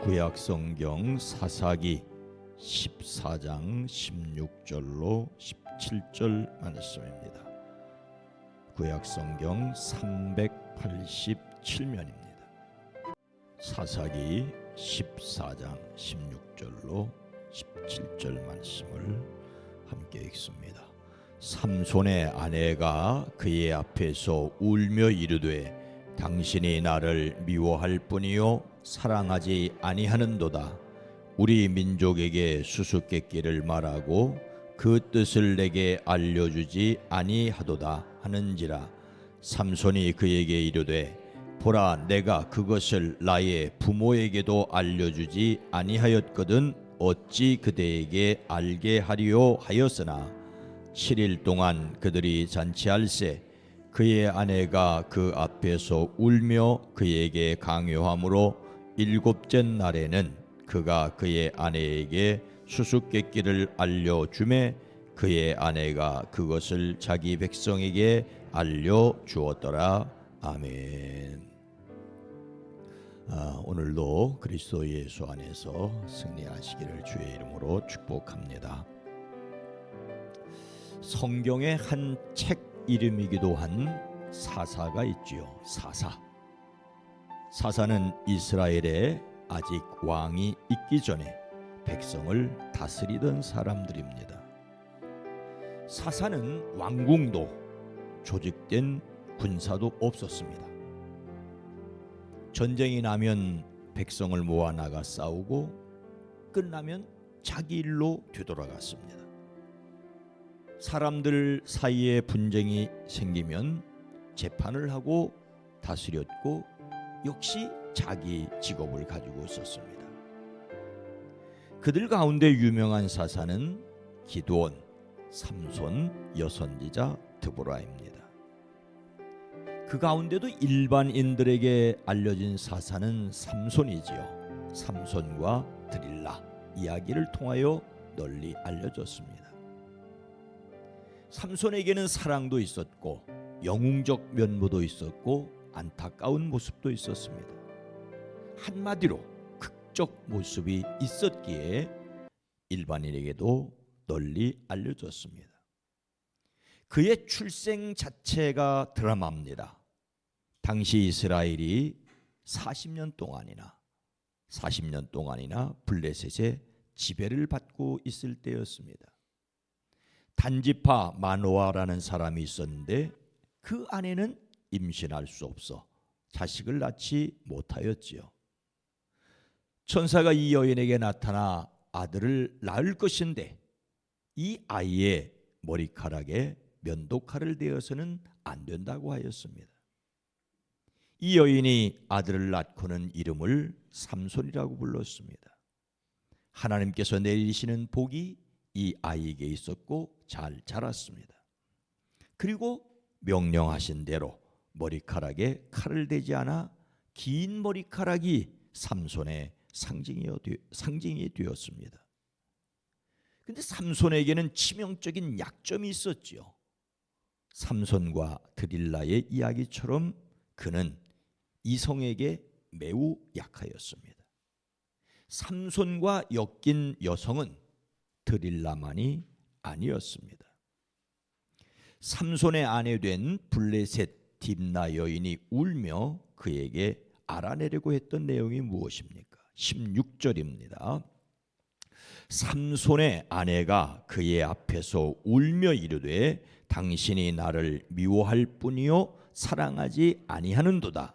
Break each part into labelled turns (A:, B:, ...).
A: 구약성경 사사기 14장 16절로 17절 말씀입니다. 구약성경 387면입니다. 사사기 14장 16절로 17절 말씀을 함께 읽습니다. 삼손의 아내가 그의 앞에서 울며 이르되 당신이 나를 미워할 뿐이요 사랑하지 아니하는도다. 우리 민족에게 수수께끼를 말하고 그 뜻을 내게 알려주지 아니하도다 하는지라. 삼손이 그에게 이르되 보라, 내가 그것을 나의 부모에게도 알려주지 아니하였거든 어찌 그대에게 알게 하리요 하였으나 7일 동안 그들이 잔치할세 그의 아내가 그 앞에서 울며 그에게 강요하므로 7째 날에는 그가 그의 아내에게 수수께끼를 알려주매 그의 아내가 그것을 자기 백성에게 알려주었더라. 아멘. 오늘도 그리스도 예수 안에서 승리하시기를 주의 이름으로 축복합니다. 성경의 한 책 이름이기도 한 사사가 있지요. 사사는 이스라엘에 아직 왕이 있기 전에 백성을 다스리던 사람들입니다. 사사는 왕궁도 조직된 군사도 없었습니다. 전쟁이 나면 백성을 모아 나가 싸우고 끝나면 자기 일로 되돌아갔습니다. 사람들 사이에 분쟁이 생기면 재판을 하고 다스렸고 역시 자기 직업을 가지고 있었습니다. 그들 가운데 유명한 사사는 기드온, 삼손, 여선지자 드보라입니다. 그 가운데도 일반인들에게 알려진 사사는 삼손이지요. 삼손과 드릴라 이야기를 통하여 널리 알려졌습니다. 삼손에게는 사랑도 있었고 영웅적 면모도 있었고 안타까운 모습도 있었습니다. 한마디로 극적 모습이 있었기에 일반인에게도 널리 알려졌습니다. 그의 출생 자체가 드라마입니다. 당시 이스라엘이 40년 동안이나 블레셋의 지배를 받고 있을 때였습니다. 단지파 마노아라는 사람이 있었는데 그 아내는 임신할 수 없어 자식을 낳지 못하였지요. 천사가 이 여인에게 나타나 아들을 낳을 것인데 이 아이의 머리카락에 면도칼을 대어서는 안 된다고 하였습니다. 이 여인이 아들을 낳고는 이름을 삼손이라고 불렀습니다. 하나님께서 내리시는 복이 이 아이에게 있었고 잘 자랐습니다. 그리고 명령하신 대로 머리카락에 칼을 대지 않아 긴 머리카락이 삼손의 상징이 되었습니다. 근데 삼손에게는 치명적인 약점이 있었지요. 삼손과 드릴라의 이야기처럼 그는 이성에게 매우 약하였습니다. 삼손과 엮인 여성은 드릴라만이 아니었습니다. 삼손의 아내 된 블레셋 딥나 여인이 울며 그에게 알아내려고 했던 내용이 무엇입니까? 16절입니다. 삼손의 아내가 그의 앞에서 울며 이르되 당신이 나를 미워할 뿐이요 사랑하지 아니하는도다.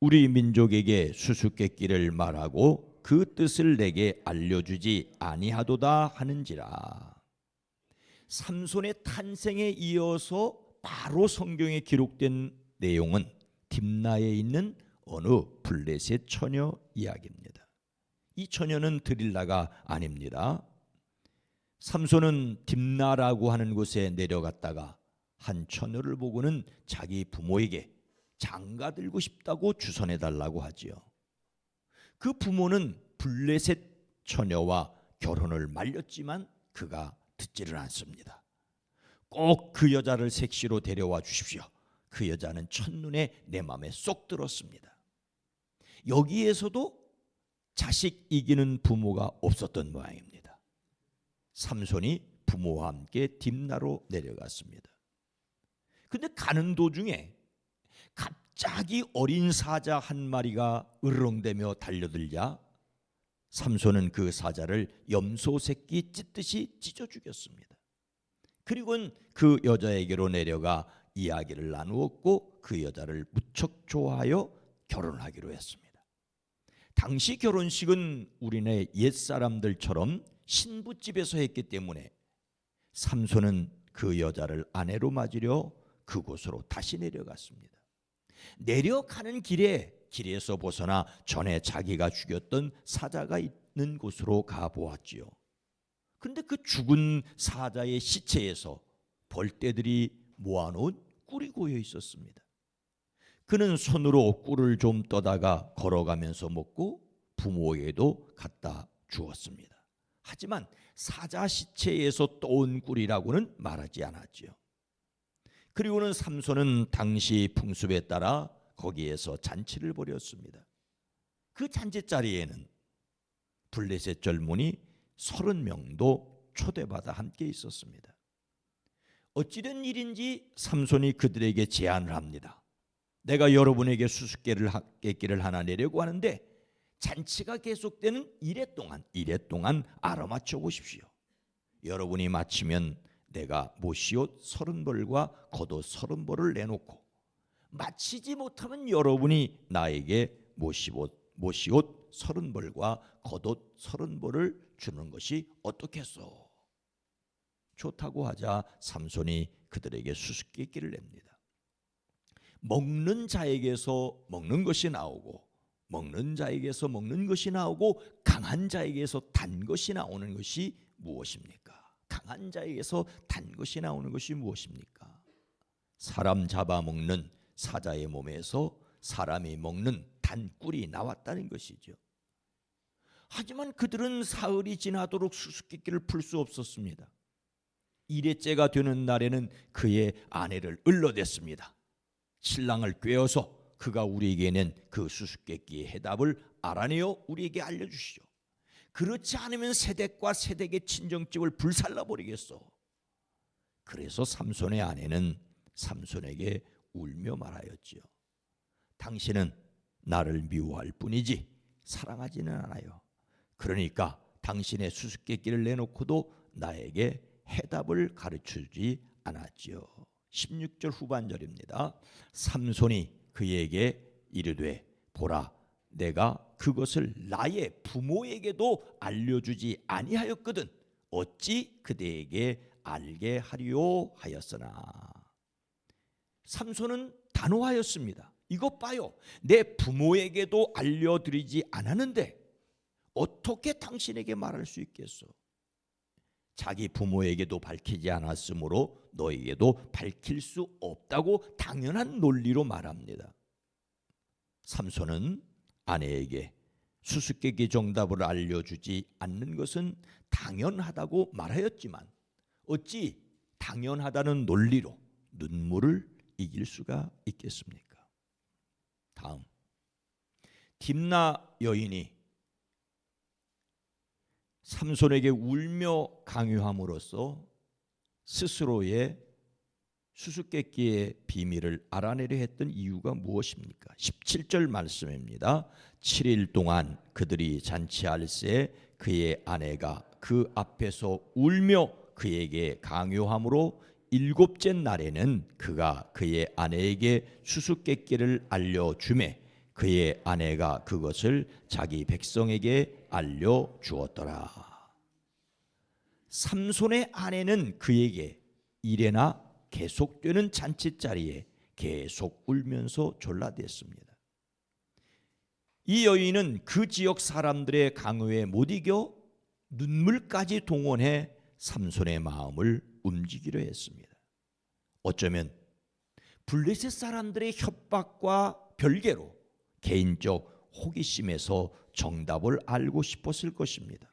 A: 우리 민족에게 수수께끼를 말하고 그 뜻을 내게 알려주지 아니하도다 하는지라. 삼손의 탄생에 이어서 바로 성경에 기록된 내용은 딥나에 있는 어느 블레셋 처녀 이야기입니다. 이 처녀는 드릴라가 아닙니다. 삼손은 딥나라고 하는 곳에 내려갔다가 한 처녀를 보고는 자기 부모에게 장가 들고 싶다고 주선해 달라고 하지요. 그 부모는 블레셋 처녀와 결혼을 말렸지만 그가 듣지를 않습니다. 꼭 그 여자를 색시로 데려와 주십시오. 그 여자는 첫눈에 내 마음에 쏙 들었습니다. 여기에서도 자식 이기는 부모가 없었던 모양입니다. 삼손이 부모와 함께 딥나로 내려갔습니다. 근데 가는 도중에 갑자기 어린 사자 한 마리가 으르렁대며 달려들자 삼손은 그 사자를 염소 새끼 찢듯이 찢어 죽였습니다. 그리고는 그 여자에게로 내려가 이야기를 나누었고 그 여자를 무척 좋아하여 결혼하기로 했습니다. 당시 결혼식은 우리네 옛사람들처럼 신부집에서 했기 때문에 삼손은 그 여자를 아내로 맞으려 그곳으로 다시 내려갔습니다. 내려가는 길에서 벗어나 전에 자기가 죽였던 사자가 있는 곳으로 가보았지요. 그런데 그 죽은 사자의 시체에서 벌떼들이 모아놓은 꿀이 고여 있었습니다. 그는 손으로 꿀을 좀 떠다가 걸어가면서 먹고 부모에게도 갖다 주었습니다. 하지만 사자 시체에서 떠온 꿀이라고는 말하지 않았지요. 그리고는 삼손은 당시 풍습에 따라 거기에서 잔치를 벌였습니다. 그 잔치 자리에는 블레셋 젊은이 30명도 초대받아 함께 있었습니다. 어찌된 일인지 삼손이 그들에게 제안을 합니다. 내가 여러분에게 수수께끼를 하나 내려고 하는데 잔치가 계속되는 이래 동안 알아맞혀 보십시오. 여러분이 마치면 내가 모시옷 30벌과 겉옷 30벌을 내놓고 마치지 못하면 여러분이 나에게 모시옷 30벌과 겉옷 30벌을 주는 것이 어떻겠소? 좋다고 하자 삼손이 그들에게 수수께끼를 냅니다. 먹는 자에게서 먹는 것이 나오고 먹는 자에게서 먹는 것이 나오고 강한 자에게서 단 것이 나오는 것이 무엇입니까? 강한 자에게서 단 것이 나오는 것이 무엇입니까? 사람 잡아먹는 사자의 몸에서 사람이 먹는 단 꿀이 나왔다는 것이죠. 하지만 그들은 사흘이 지나도록 수수께끼를 풀 수 없었습니다. 일회째가 되는 날에는 그의 아내를 을러댔습니다. 신랑을 꾀어서 그가 우리에게 낸 그 수수께끼의 해답을 알아내어 우리에게 알려주시오. 그렇지 않으면 세댁과 세댁의 친정집을 불살라버리겠소. 그래서 삼손의 아내는 삼손에게 울며 말하였지요. 당신은 나를 미워할 뿐이지 사랑하지는 않아요. 그러니까 당신의 수수께끼를 내놓고도 나에게 해답을 가르쳐주지 않았지요. 16절 후반절입니다. 삼손이 그에게 이르되 보라 내가 그것을 나의 부모에게도 알려주지 아니하였거든 어찌 그대에게 알게 하리요 하였으나. 삼손은 단호하였습니다. 이것 봐요. 내 부모에게도 알려드리지 않았는데 어떻게 당신에게 말할 수 있겠소? 자기 부모에게도 밝히지 않았으므로 너에게도 밝힐 수 없다고 당연한 논리로 말합니다. 삼손은 아내에게 수수께끼 정답을 알려주지 않는 것은 당연하다고 말하였지만 어찌 당연하다는 논리로 눈물을 이길 수가 있겠습니까? 다음, 딥나 여인이 삼손에게 울며 강요함으로써 스스로의 수수께끼의 비밀을 알아내려 했던 이유가 무엇입니까? 17절 말씀입니다. 7일 동안 그들이 잔치할 새 그의 아내가 그 앞에서 울며 그에게 강요함으로 7째 날에는 그가 그의 아내에게 수수께끼를 알려주매 그의 아내가 그것을 자기 백성에게 알려주었더라. 삼손의 아내는 그에게 이래나 계속되는 잔치자리에 계속 울면서 졸라댔습니다. 이 여인은 그 지역 사람들의 강요에 못 이겨 눈물까지 동원해 삼손의 마음을 움직이려 했습니다. 어쩌면 블레셋 사람들의 협박과 별개로 개인적 호기심에서 정답을 알고 싶었을 것입니다.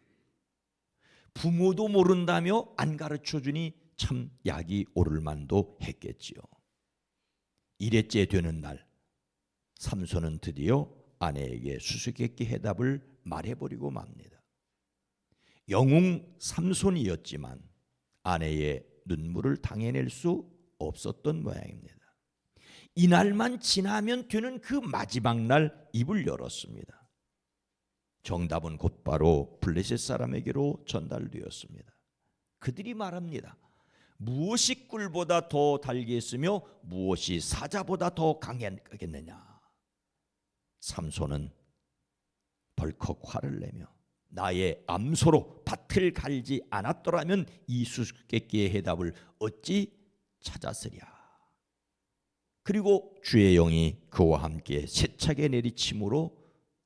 A: 부모도 모른다며 안 가르쳐주니 참 약이 오를 만도 했겠지요. 1회째 되는 날 삼손은 드디어 아내에게 수수께끼 해답을 말해버리고 맙니다. 영웅 삼손이었지만 아내의 눈물을 당해낼 수 없었던 모양입니다. 이날만 지나면 되는 그 마지막 날 입을 열었습니다. 정답은 곧바로 블레셋 사람에게로 전달되었습니다. 그들이 말합니다. 무엇이 꿀보다 더 달겠으며 무엇이 사자보다 더 강하겠느냐. 삼손은 벌컥 화를 내며 나의 암소로 밭을 갈지 않았더라면 이 수수께끼의 해답을 어찌 찾았으랴. 그리고 주의 영이 그와 함께 세차게 내리침으로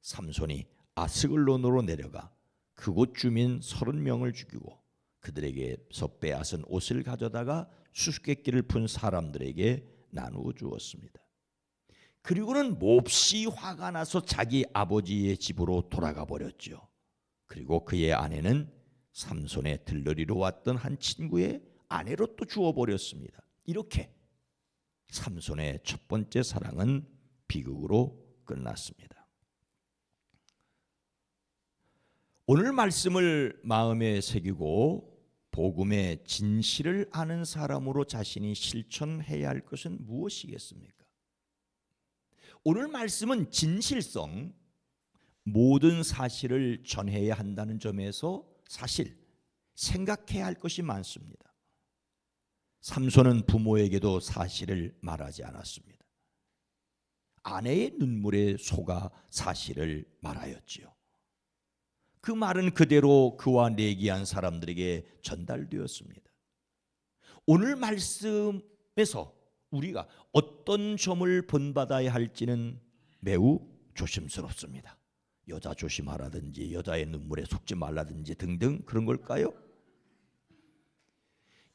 A: 삼손이 아스글론으로 내려가 그곳 주민 30명을 죽이고 그들에게서 빼앗은 옷을 가져다가 수수께끼를 푼 사람들에게 나누어 주었습니다. 그리고는 몹시 화가 나서 자기 아버지의 집으로 돌아가 버렸죠. 그리고 그의 아내는 삼손의 들러리로 왔던 한 친구의 아내로 또 주어버렸습니다. 이렇게 삼손의 첫 번째 사랑은 비극으로 끝났습니다. 오늘 말씀을 마음에 새기고 복음의 진실을 아는 사람으로 자신이 실천해야 할 것은 무엇이겠습니까? 오늘 말씀은 진실성, 모든 사실을 전해야 한다는 점에서 사실 생각해야 할 것이 많습니다. 삼손은 부모에게도 사실을 말하지 않았습니다. 아내의 눈물에 속아 사실을 말하였지요. 그 말은 그대로 그와 내기한 사람들에게 전달되었습니다. 오늘 말씀에서 우리가 어떤 점을 본받아야 할지는 매우 조심스럽습니다. 여자 조심하라든지 여자의 눈물에 속지 말라든지 등등 그런 걸까요?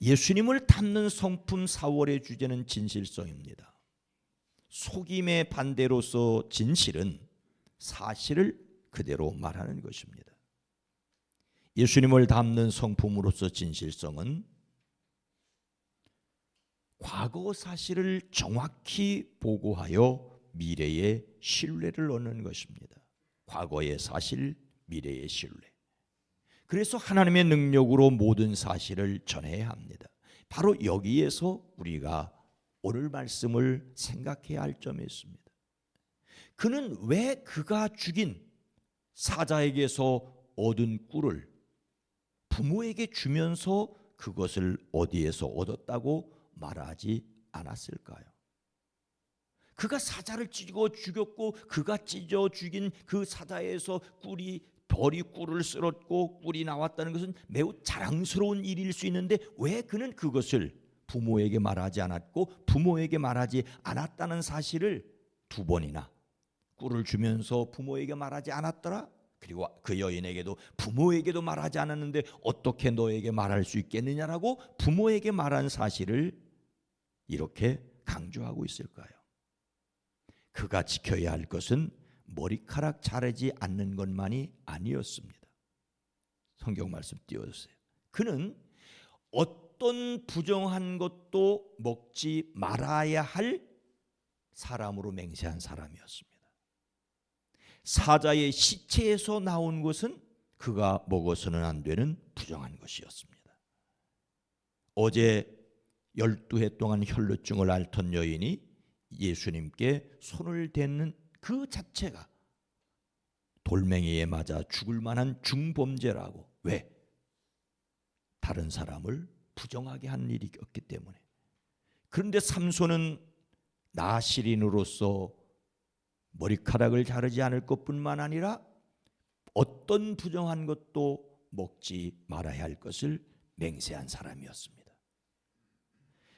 A: 예수님을 닮는 성품 4월의 주제는 진실성입니다. 속임의 반대로서 진실은 사실을 그대로 말하는 것입니다. 예수님을 닮는 성품으로서 진실성은 과거 사실을 정확히 보고하여 미래의 신뢰를 얻는 것입니다. 과거의 사실, 미래의 신뢰. 그래서 하나님의 능력으로 모든 사실을 전해야 합니다. 바로 여기에서 우리가 오늘 말씀을 생각해야 할 점이 있습니다. 그는 왜 그가 죽인 사자에게서 얻은 꿀을 부모에게 주면서 그것을 어디에서 얻었다고 말하지 않았을까요? 그가 사자를 찢어 죽였고 그가 찢어 죽인 그 사자에서 벌이 꿀을 쓸었고 꿀이 나왔다는 것은 매우 자랑스러운 일일 수 있는데 왜 그는 그것을 부모에게 말하지 않았고 부모에게 말하지 않았다는 사실을 2번이나 꿀을 주면서 부모에게 말하지 않았더라? 그리고 그 여인에게도 부모에게도 말하지 않았는데 어떻게 너에게 말할 수 있겠느냐라고 부모에게 말한 사실을 이렇게 강조하고 있을까요? 그가 지켜야 할 것은 머리카락 자르지 않는 것만이 아니었습니다. 성경 말씀 띄워주세요. 그는 어떤 부정한 것도 먹지 말아야 할 사람으로 맹세한 사람이었습니다. 사자의 시체에서 나온 것은 그가 먹어서는 안 되는 부정한 것이었습니다. 어제 12해 동안 혈루증을 앓던 여인이 예수님께 손을 대는 그 자체가 돌멩이에 맞아 죽을 만한 중범죄라고. 왜? 다른 사람을 부정하게 한 일이었기 때문에. 그런데 삼손은 나시린으로서 머리카락을 자르지 않을 것뿐만 아니라 어떤 부정한 것도 먹지 말아야 할 것을 맹세한 사람이었습니다.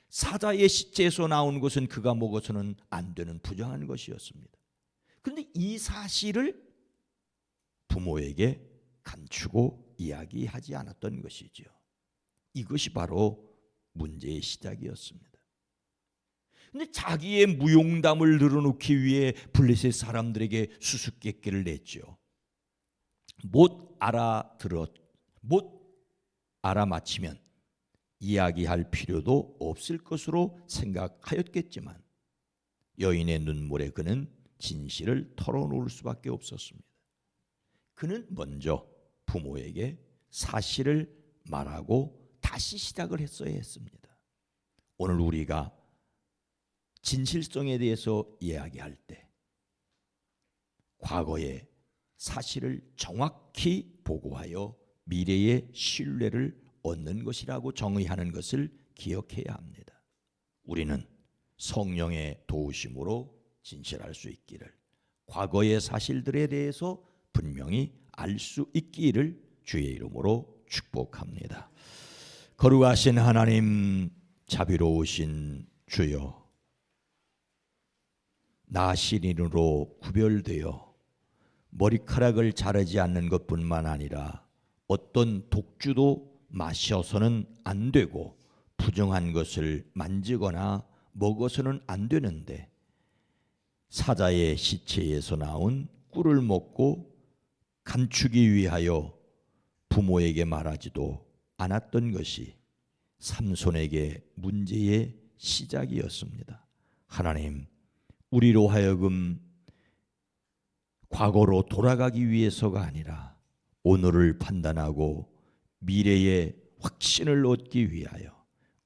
A: 사자의 시체에서 나온 것은 그가 먹어서는 안 되는 부정한 것이었습니다. 그런데 이 사실을 부모에게 감추고 이야기하지 않았던 것이죠. 이것이 바로 문제의 시작이었습니다. 그런데 자기의 무용담을 늘어놓기 위해 블레셋 사람들에게 수수께끼를 냈죠. 못 알아맞히면 이야기할 필요도 없을 것으로 생각하였겠지만 여인의 눈물에 그는 진실을 털어놓을 수밖에 없었습니다. 그는 먼저 부모에게 사실을 말하고 다시 시작을 했어야 했습니다. 오늘 우리가 진실성에 대해서 이야기할 때 과거의 사실을 정확히 보고하여 미래의 신뢰를 얻는 것이라고 정의하는 것을 기억해야 합니다. 우리는 성령의 도우심으로 진실할 수 있기를, 과거의 사실들에 대해서 분명히 알 수 있기를 주의 이름으로 축복합니다. 거룩하신 하나님, 자비로우신 주여, 나 시인으로 구별되어 머리카락을 자르지 않는 것뿐만 아니라 어떤 독주도 마셔서는 안 되고 부정한 것을 만지거나 먹어서는 안 되는데 사자의 시체에서 나온 꿀을 먹고 감추기 위하여 부모에게 말하지도 않았던 것이 삼손에게 문제의 시작이었습니다. 하나님, 우리로 하여금 과거로 돌아가기 위해서가 아니라 오늘을 판단하고 미래의 확신을 얻기 위하여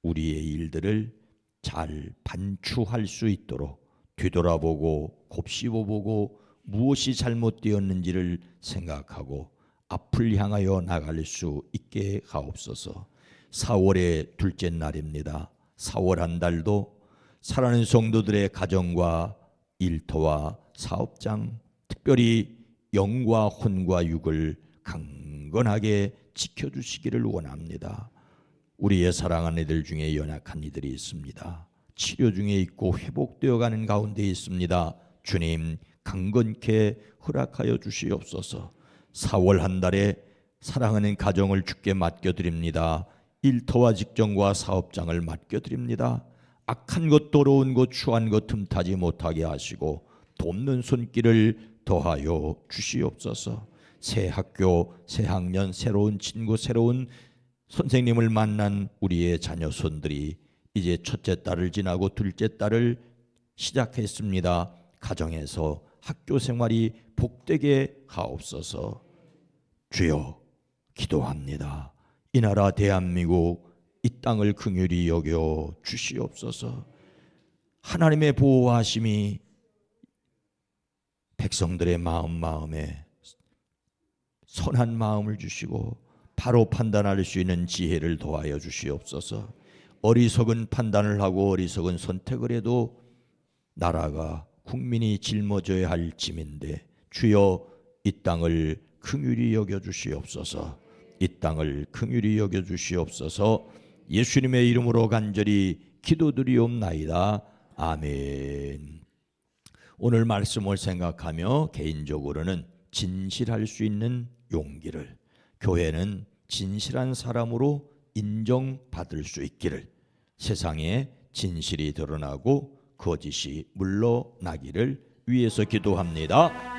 A: 우리의 일들을 잘 반추할 수 있도록 뒤돌아보고 곱씹어보고 무엇이 잘못되었는지를 생각하고 앞을 향하여 나갈 수 있게 하옵소서. 4월의 둘째 날입니다. 4월 한 달도 사랑하는 성도들의 가정과 일터와 사업장, 특별히 영과 혼과 육을 강건하게 지켜주시기를 원합니다. 우리의 사랑하는 이들 중에 연약한 이들이 있습니다. 치료 중에 있고 회복되어 가는 가운데 있습니다. 주님, 강건케 허락하여 주시옵소서. 4월 한 달에 사랑하는 가정을 주께 맡겨드립니다. 일터와 직장과 사업장을 맡겨드립니다. 악한 것, 더러운 것, 추한 것 틈타지 못하게 하시고 돕는 손길을 더하여 주시옵소서. 새 학교, 새 학년, 새로운 친구, 새로운 선생님을 만난 우리의 자녀손들이 이제 첫째 딸을 지나고 둘째 딸을 시작했습니다. 가정에서 학교 생활이 복되게 하옵소서. 주여, 기도합니다. 이 나라 대한민국, 이 땅을 긍휼히 여겨 주시옵소서. 하나님의 보호하심이 백성들의 마음에 선한 마음을 주시고 바로 판단할 수 있는 지혜를 더하여 주시옵소서. 어리석은 판단을 하고 어리석은 선택을 해도 나라가, 국민이 짊어져야 할 짐인데 주여, 이 땅을 긍휼히 여겨 주시옵소서. 이 땅을 긍휼히 여겨 주시옵소서. 예수님의 이름으로 간절히 기도드리옵나이다. 아멘. 오늘 말씀을 생각하며 개인적으로는 진실할 수 있는 용기를, 교회는 진실한 사람으로 인정받을 수 있기를, 세상에 진실이 드러나고 거짓이 물러나기를 위해서 기도합니다.